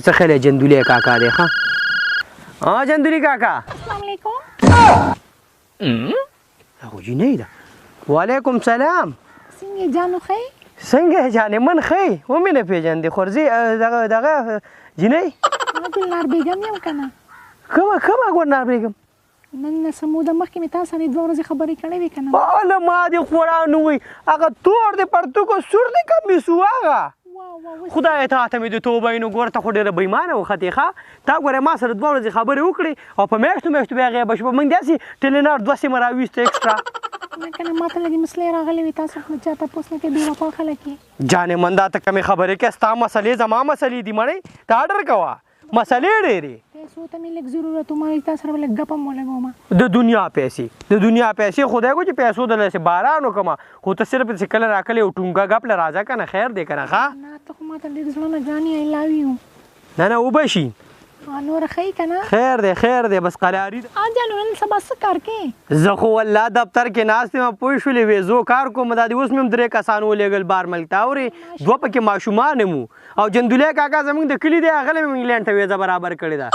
څه خیر جندولي کاکا دی ها جندولي کاکا السلام علیکم هغه جنۍ ده وعلیکم سلام څنګه جانو خی څنګه جانې من ښی ومې نه پېژندې خورځي دغه جنۍ ګلنار بیګم یم که نه کومه ګلنار بیګم نن څه موده مخکې مې تا سره 2 ورځې خبرې کړې وې که نه هله ما دې خورا نه وي هغه تور دې پرتوکو سور دې کمیس و هغه خدای ته ته مې د توبه نو ګوره ته خو ډېره بېیمانه وختې ښه تا ګوره ما سره 2 ورځې خبرې وکړې او په میاشتو بیا غیبه شوه موږ داسې ټلینار 2 سیمه راویسته ایکسټرا نه که نه ما ته لږې مسلې راغلې وې تاسو خو چا تپوس نه کوي بېوفا خلک یې جانې من دا ته کمې خبرې کوې ستا مسلې زما مسلې دي مړې ته اډر کوه مسلې ډېرې پیسو ته مې لږ ضرورت و ما وایي تا سره به لږ ګپ هم ولګوم د دنیا پیسې خدای کو چې پیسو دلته باران وکړم خو ته صرف چې کله راکلی او ټونګه ګپ له راځه که نه خیر دی که نه ښه نه ته خو ما ته ډېر زړه نه ګرانې آی لو یو نه اوبه شي نوره ښه یې که نه خیر دی بس قلاري جانو نن سبا څه کار کوې زه خو والله دفتر کې ناست یم پوه شولې وې زو کار کوم دا دې اوس مې هم 3 کسان ولېږل بار ملک ته اورې 2 پکې ماشومان مو او جندولي کاکا زموږ د کلي دی هغه مې انګلینډ ته ویزه برابر کړې ده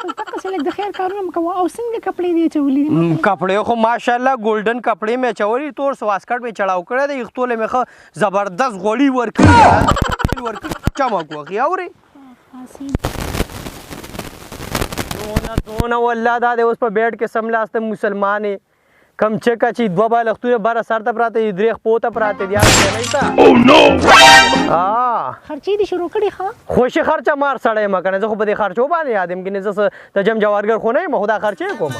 دقسې لږ د خیر کارونه مې کوه او څنګه کپړې دې اچولي دي کپړې خو ماشاءالله ګولډن کپړې مې اچولي تور سواسکټ مې چړاو کړی دی یختوله مې ښه زبردست غوړي ورکړي چمک وخي اورې دونه والله دا دی اوس په بیډ کې سملاسته مسلمان یې کم چکه چې 2 بالښتونه بره سر ته پراته دي 3 خپو ته پراته دي خرچې دې شروع کړي ښه خوشي خرچه مار سړی یم که نه زه خو په دې خرچو باندې یاد یم کنې زه د جم جوارګر خو نه یم خو دا خرچې کوم